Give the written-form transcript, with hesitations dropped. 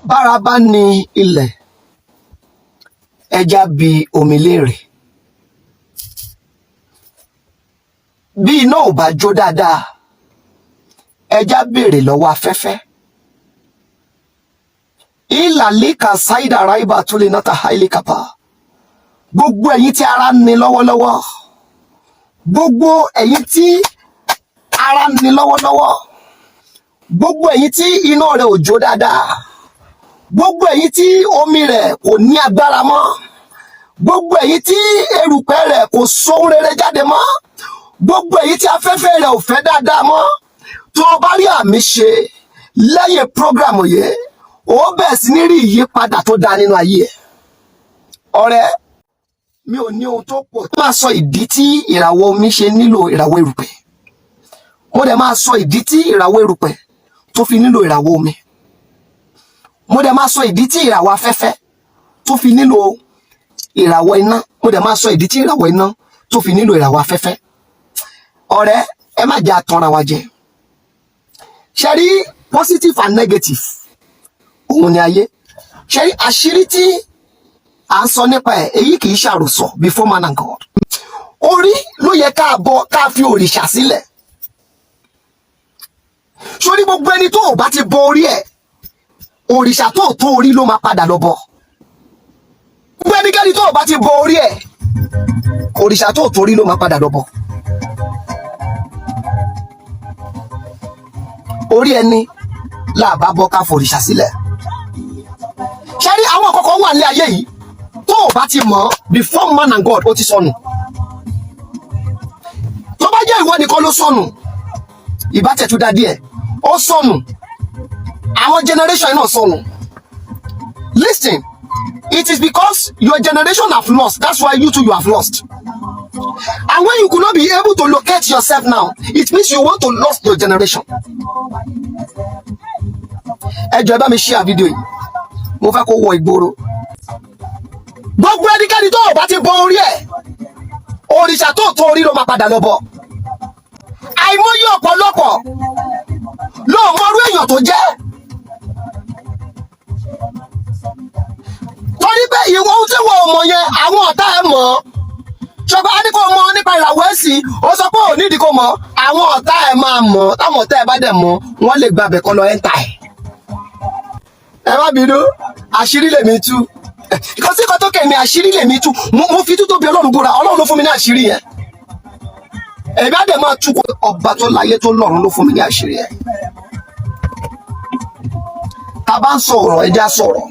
bára bá ní ilẹ̀ ẹja bi omi léèrè. Bí iná ò bá jó dáadáa ẹja béèrè lọ́wọ́ afẹ́fẹ́. Ìlàlíkà ṣáìdà ráìbà tó lè náta háìlíkàpá. Gbogbo ẹ̀yin tí ara ń ni lọ́wọ́lọ́wọ́, gbogbo ẹ̀yin tí ara ń ni lọ́wọ́lọ́wọ́, gbogbo ẹ̀yin tí iná rẹ̀ ò jó dáadáa, gbogbo ẹ̀yin tí omi rẹ̀ kò ní agbára mọ́, gbogbo ẹ̀yin tí erùpẹ̀ rẹ̀ kò sóhun rere jáde mọ́, gbogbo ẹ̀yin tí afẹ́fẹ́ rẹ̀ ò fẹ́ dáadáa mọ́, tó o bá rí àmì ṣe lẹ́yìn prógrámù yìí ó bẹ̀rẹ̀ sí ní rí ìyípadà tó dáa nínú ayé ẹ̀. Ọ̀rẹ́, mi ò ní ohun tó pọ̀ tó máa sọ ìdí tí ìràwọ̀ omi ṣe nílò ìràwọ̀ erùpẹ̀. Mo dẹ̀ máa sọ ìdí tí ìràwọ̀ erùpẹ̀ tó fi nílò ìràwọ̀ omi. Mo dẹ̀ máa sọ ìdí tí ìràwọ̀ afẹ́fẹ́ tó fi nílò ìràwọ̀ iná. Mo dẹ̀ máa sọ ìdí tí ìràwọ̀ iná tó fi nílò ìràwọ̀ afẹ́fẹ́. Ọ̀rẹ́, ẹ má jẹ́ àtànra wa jẹ. Ṣé rí positive and negative òun ni ayé. Ṣé rí àṣírí tí à ń sọ nípa ẹ̀ èyí kì í ṣàròsọ before man and God. Orí ló yẹ ká bọ ká fi òrìṣà sílẹ̀. Sórí gbogbo ẹni tó ò bá ti bọ orí ẹ̀ òrìṣà tó tó orí ló máa padà lọ bọ. Gbogbo ẹnikẹ́ni tó ò bá ti bọ orí ẹ̀ òrìṣà tó tó orí ló máa padà lọ bọ. Orí ẹni làbá bọ ká fòrìṣà sílẹ̀. Ṣé rí àwọn kọ̀ọ̀kan wà ní ayé yìí tó o bá ti mọ̀ before man and God ó ti sọnù. Tó bá jẹ́ ìwọ nìkan ló sọnù ìbá tẹ̀ tún dá díẹ̀ ó sọnù àwọn generation náà sọnù. Listen, it is because your generation have lost, that's why you too you have lost. And when you could not be able to locate yourself now, it means you want to lose your generation. Ẹ jọ̀ọ́ ẹ bá mi share video yìí mo fẹ́ kó wọ ìgboro. Gbogbo ẹnikẹ́ni tó bá ti bọ orí ẹ̀ òrìṣà tó tó orí ló máa padà lọ bọ. Àìmọye ọ̀pọ̀lọpọ̀ ló mọrú èèyàn tó jẹ́. Torí pé ìwọ ohun tí wọ́n mọ̀ yẹn àwọn ọ̀tá ẹ̀ mọ̀. Ṣọba á ní kó mọ̀ nípa ìràwọ̀ ẹ̀sìn ó sọ pé ò nídìí kó mọ̀ àwọn ọ̀tá ẹ̀ máa mọ̀ táwọn ọ̀tá ẹ̀ bá dẹ̀ mọ̀ wọ́n lè gba abẹ̀ kọ́ lọ ẹ́ńtà ẹ̀. Ẹ má bínú àṣírí lèmi tú. Ìkan sí ìkan tó kẹ̀ mi àṣírí lèmi tú. Mo fi tútó bí Ọlọ́run búra Ọlọ́run ló fún mi ní àṣírí yẹn. Ẹ̀mí á dẹ̀ máa tú ọba tó láyé tó lọ́run ló fún mi ní àṣírí yẹn. Tá bá ń sọ̀rọ̀ ẹja sọ̀rọ̀.